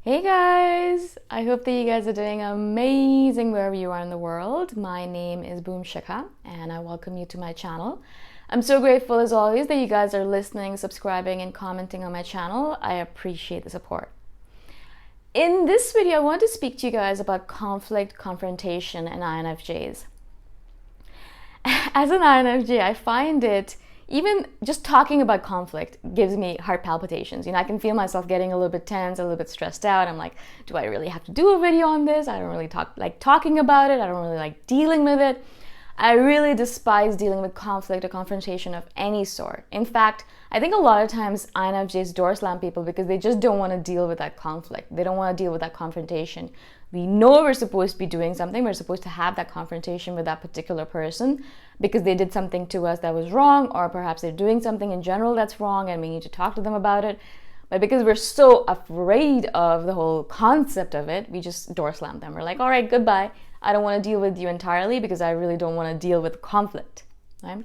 Hey guys! I hope that you guys are doing amazing wherever you are in the world. My name is Shikha and I welcome you to my channel. I'm so grateful as always that you guys are listening, subscribing, and commenting on my channel. I appreciate the support. In this video, I want to speak to you guys about conflict, confrontation, and INFJs. As an INFJ, I find it even just talking about conflict gives me heart palpitations. I can feel myself getting a little bit tense, a little bit stressed out. I'm like, do I really have to do a video on this? I don't really like talking about it. I don't really like dealing with it. I really despise dealing with conflict or confrontation of any sort. In fact, I think a lot of times INFJs door slam people because they just don't want to deal with that conflict. They don't want to deal with that confrontation. We know we're supposed to be doing something. We're supposed to have that confrontation with that particular person because they did something to us that was wrong, or perhaps they're doing something in general that's wrong and we need to talk to them about it. But because we're so afraid of the whole concept of it, we just door slam them. We're like, all right, goodbye. I don't want to deal with you entirely because I really don't want to deal with conflict, right?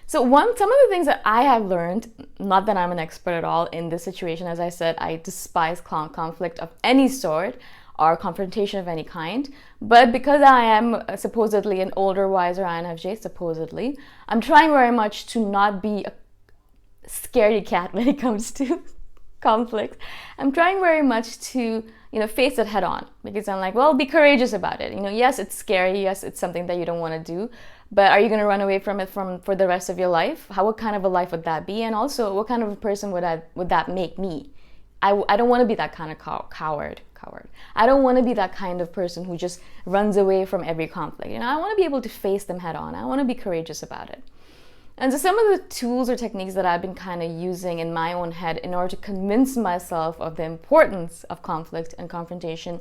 So some of the things that I have learned, not that I'm an expert at all in this situation, as I said, I despise conflict of any sort or confrontation of any kind. But because I am supposedly an older, wiser INFJ, supposedly, I'm trying very much to not be a scaredy cat when it comes to conflict. I'm trying very much to face it head on, because I'm like, well, be courageous about it. Yes, it's scary. Yes, it's something that you don't want to do, but are you going to run away from it for the rest of your life? What kind of a life would that be? And also, what kind of a person would that make me? I don't want to be that kind of coward. I don't want to be that kind of person who just runs away from every conflict. I want to be able to face them head on. I want to be courageous about it. And so some of the tools or techniques that I've been kind of using in my own head in order to convince myself of the importance of conflict and confrontation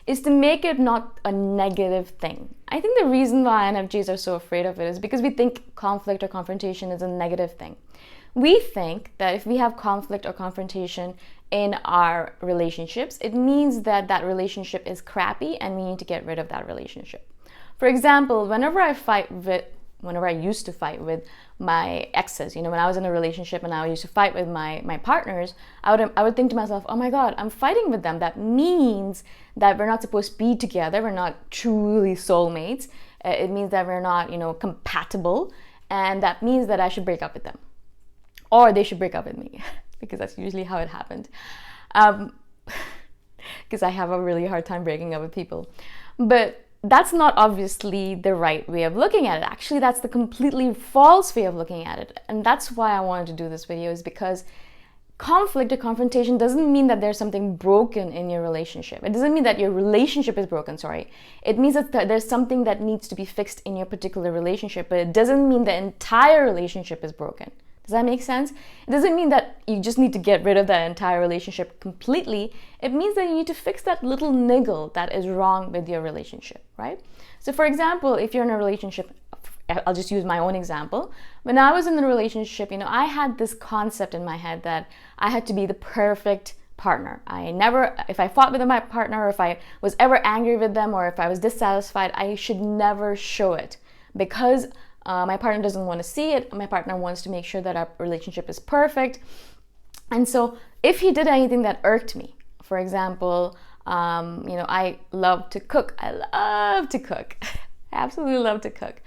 is to make it not a negative thing. I think the reason why INFJs are so afraid of it is because we think conflict or confrontation is a negative thing. We think that if we have conflict or confrontation in our relationships, it means that that relationship is crappy and we need to get rid of that relationship. For example, whenever I used to fight with my exes, when I was in a relationship and I used to fight with my partners, I would think to myself, oh my God, I'm fighting with them. That means that we're not supposed to be together. We're not truly soulmates. It means that we're not, compatible. And that means that I should break up with them. Or they should break up with me, because that's usually how it happened. Because I have a really hard time breaking up with people. But that's not obviously the right way of looking at it. Actually, that's the completely false way of looking at it. And that's why I wanted to do this video, is because conflict or confrontation doesn't mean that there's something broken in your relationship. It doesn't mean that your relationship is broken, It means that there's something that needs to be fixed in your particular relationship, but it doesn't mean the entire relationship is broken. Does that make sense? It doesn't mean that you just need to get rid of that entire relationship completely. It means that you need to fix that little niggle that is wrong with your relationship, right? So for example, if you're in a relationship, I'll just use my own example. When I was in a relationship, I had this concept in my head that I had to be the perfect partner. If I fought with my partner, or if I was ever angry with them, or if I was dissatisfied, I should never show it, because my partner doesn't want to see it. My partner wants to make sure that our relationship is perfect. And so if he did anything that irked me, for example, I love to cook. I absolutely love to cook.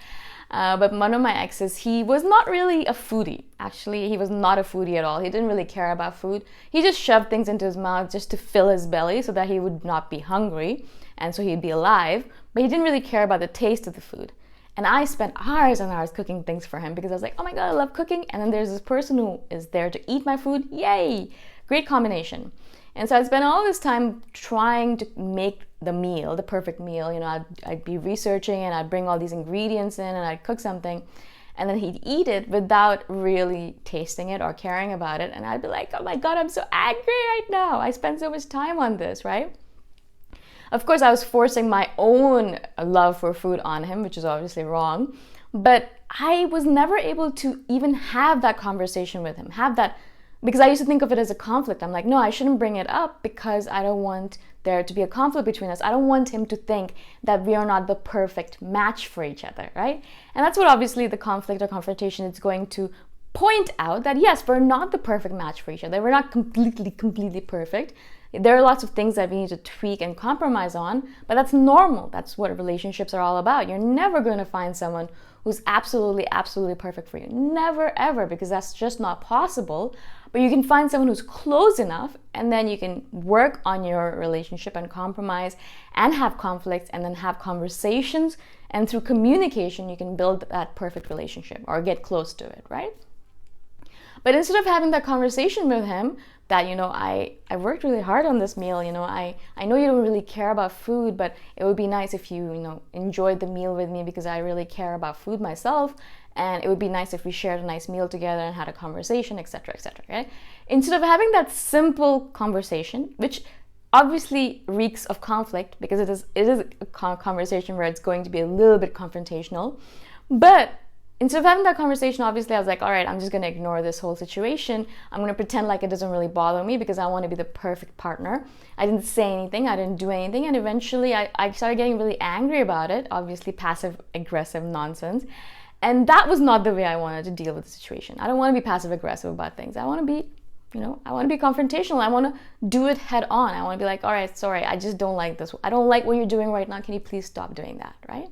But one of my exes, he was not really a foodie. Actually, he was not a foodie at all. He didn't really care about food. He just shoved things into his mouth just to fill his belly so that he would not be hungry and so he'd be alive. But he didn't really care about the taste of the food. And I spent hours and hours cooking things for him because I was like, oh my God, I love cooking. And then there's this person who is there to eat my food. Yay! Great combination. And so I spent all this time trying to make the meal, the perfect meal. I'd be researching and I'd bring all these ingredients in and I'd cook something. And then he'd eat it without really tasting it or caring about it. And I'd be like, oh my God, I'm so angry right now. I spent so much time on this, right? Of course, I was forcing my own love for food on him, which is obviously wrong. But I was never able to even have that conversation with him, because I used to think of it as a conflict. I'm like, no, I shouldn't bring it up because I don't want there to be a conflict between us. I don't want him to think that we are not the perfect match for each other, right? And that's what obviously the conflict or confrontation is going to point out that yes, we're not the perfect match for each other. We're not completely perfect. There are lots of things that we need to tweak and compromise on, but that's normal. That's what relationships are all about. You're never going to find someone who's absolutely perfect for you. Never, ever, because that's just not possible. But you can find someone who's close enough, and then you can work on your relationship and compromise and have conflicts and then have conversations. And through communication, you can build that perfect relationship or get close to it, right? But instead of having that conversation with him, that, I worked really hard on this meal, I know you don't really care about food, but it would be nice if you, enjoyed the meal with me because I really care about food myself. And it would be nice if we shared a nice meal together and had a conversation, etc., right? Instead of having that simple conversation, which obviously reeks of conflict because it is a conversation where it's going to be a little bit confrontational, but instead of having that conversation, obviously I was like, all right, I'm just going to ignore this whole situation. I'm going to pretend like it doesn't really bother me because I want to be the perfect partner. I didn't say anything. I didn't do anything. And eventually I started getting really angry about it. Obviously passive aggressive nonsense. And that was not the way I wanted to deal with the situation. I don't want to be passive aggressive about things. I want to be, I want to be confrontational. I want to do it head on. I want to be like, all right, sorry, I just don't like this. I don't like what you're doing right now. Can you please stop doing that, right?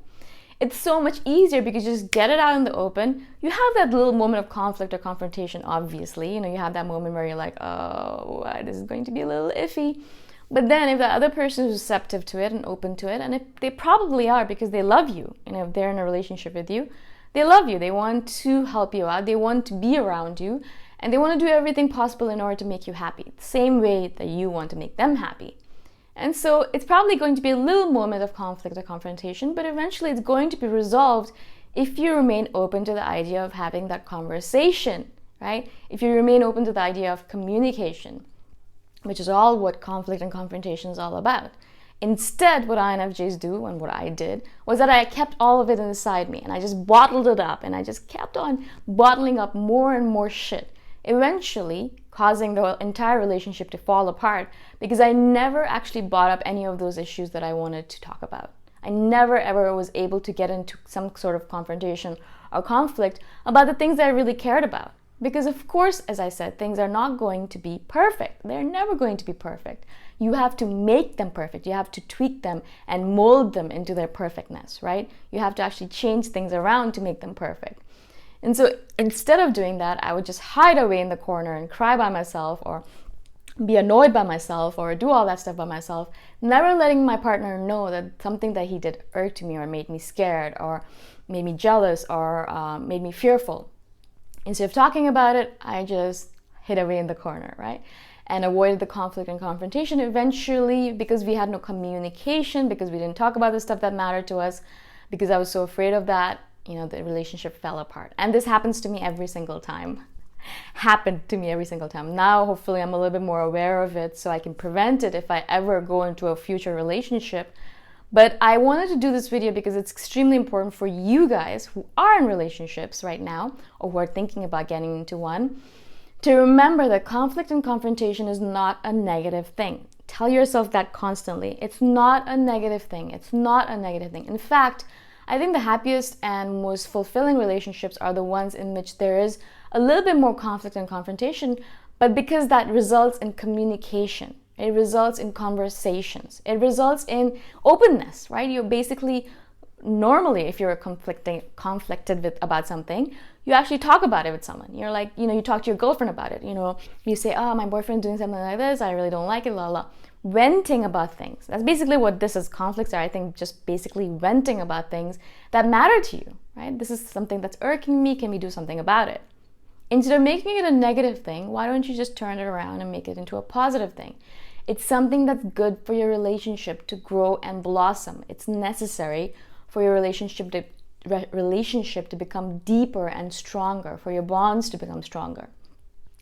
It's so much easier because you just get it out in the open. You have that little moment of conflict or confrontation, obviously. You have that moment where you're like, oh, this is going to be a little iffy. But then if the other person is receptive to it and open to it, and if they probably are because they love you, if they're in a relationship with you, they love you. They want to help you out. They want to be around you. And they want to do everything possible in order to make you happy. The same way that you want to make them happy. And so it's probably going to be a little moment of conflict or confrontation, but eventually it's going to be resolved if you remain open to the idea of having that conversation, right? If you remain open to the idea of communication, which is all what conflict and confrontation is all about. Instead, what INFJs do, and what I did, was that I kept all of it inside me, and I just bottled it up, and I just kept on bottling up more and more shit, eventually causing the entire relationship to fall apart because I never actually brought up any of those issues that I wanted to talk about. I never ever was able to get into some sort of confrontation or conflict about the things that I really cared about. Because of course, as I said, things are not going to be perfect. They're never going to be perfect. You have to make them perfect. You have to tweak them and mold them into their perfectness, right? You have to actually change things around to make them perfect. And so instead of doing that, I would just hide away in the corner and cry by myself or be annoyed by myself or do all that stuff by myself, never letting my partner know that something that he did irked me or made me scared or made me jealous or made me fearful. Instead of talking about it, I just hid away in the corner, right? And avoided the conflict and confrontation eventually because we had no communication, because we didn't talk about the stuff that mattered to us, because I was so afraid of that. The relationship fell apart. And this happens to me every single time. Now, hopefully, I'm a little bit more aware of it so I can prevent it if I ever go into a future relationship. But I wanted to do this video because it's extremely important for you guys who are in relationships right now or who are thinking about getting into one to remember that conflict and confrontation is not a negative thing. Tell yourself that constantly. It's not a negative thing. It's not a negative thing. In fact, I think the happiest and most fulfilling relationships are the ones in which there is a little bit more conflict and confrontation, but because that results in communication, it results in conversations, it results in openness, right? You're basically, normally, if you're conflicted with about something, you actually talk about it with someone. You're like, you talk to your girlfriend about it. You say, oh, my boyfriend's doing something like this, I really don't like it, la la. Venting about things. That's basically what this is. Conflicts are, I think, just basically venting about things that matter to you, right? This is something that's irking me. Can we do something about it? Instead of making it a negative thing, why don't you just turn it around and make it into a positive thing? It's something that's good for your relationship to grow and blossom. It's necessary for your relationship to become deeper and stronger, for your bonds to become stronger.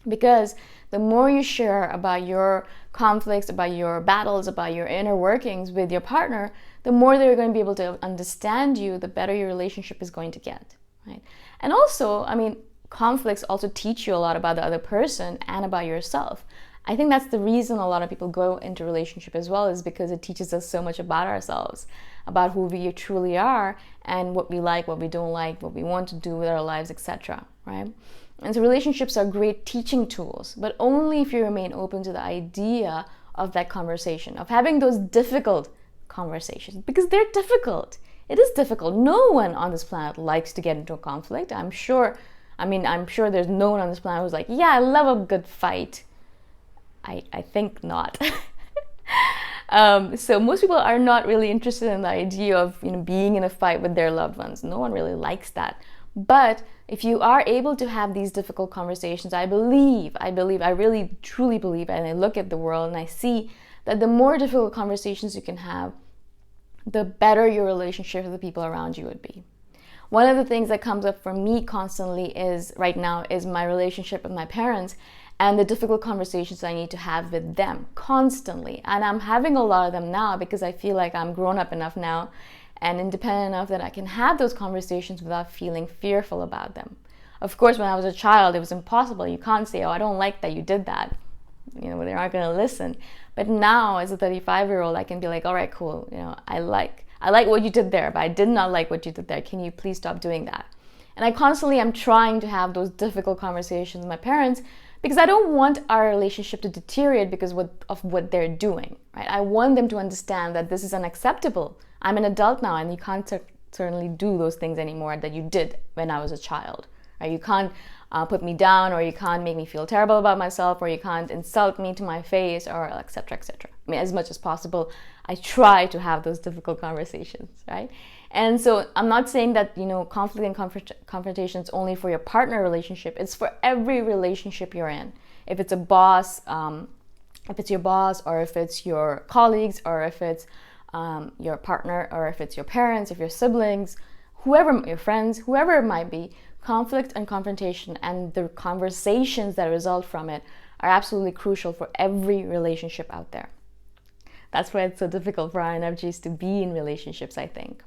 Because the more you share about your conflicts, about your battles, about your inner workings with your partner, the more they're going to be able to understand you, the better your relationship is going to get, right? And also, conflicts also teach you a lot about the other person and about yourself. I think that's the reason a lot of people go into relationship as well, is because it teaches us so much about ourselves, about who we truly are and what we like, what we don't like, what we want to do with our lives, etc., right? And so relationships are great teaching tools, but only if you remain open to the idea of that conversation, of having those difficult conversations, because they're difficult. It is difficult. No one on this planet likes to get into a conflict. I'm sure there's no one on this planet who's like, yeah, I love a good fight. I think not. So most people are not really interested in the idea of being in a fight with their loved ones. No one really likes that. But if you are able to have these difficult conversations, I really truly believe, and I look at the world and I see that the more difficult conversations you can have, the better your relationship with the people around you would be. One of the things that comes up for me constantly right now is my relationship with my parents and the difficult conversations I need to have with them constantly. And I'm having a lot of them now because I feel like I'm grown up enough now and independent enough that I can have those conversations without feeling fearful about them. Of course, when I was a child, it was impossible. You can't say, oh, I don't like that you did that. They're not going to listen. But now, as a 35-year-old, I can be like, all right, cool. I like what you did there, but I did not like what you did there. Can you please stop doing that? And I constantly am trying to have those difficult conversations with my parents because I don't want our relationship to deteriorate because of what they're doing, right? I want them to understand that this is unacceptable. I'm an adult now, and you can't certainly do those things anymore that you did when I was a child. Right? You can't put me down, or you can't make me feel terrible about myself, or you can't insult me to my face, or etc., etc. As much as possible, I try to have those difficult conversations, right? And so I'm not saying that conflict and confrontation is only for your partner relationship. It's for every relationship you're in. If it's a boss, if it's your boss, or if it's your colleagues, or if it's your partner, or if it's your parents, if your siblings, whoever, your friends, whoever it might be, conflict and confrontation and the conversations that result from it are absolutely crucial for every relationship out there. That's why it's so difficult for INFJs to be in relationships, I think.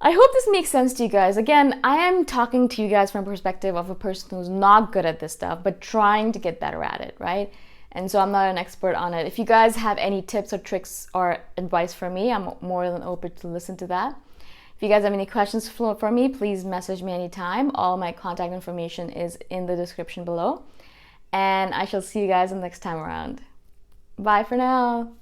I hope this makes sense to you guys. Again, I am talking to you guys from a perspective of a person who's not good at this stuff, but trying to get better at it, right? And so I'm not an expert on it. If you guys have any tips or tricks or advice for me, I'm more than open to listen to that. If you guys have any questions for me, please message me anytime. All my contact information is in the description below. And I shall see you guys the next time around. Bye for now.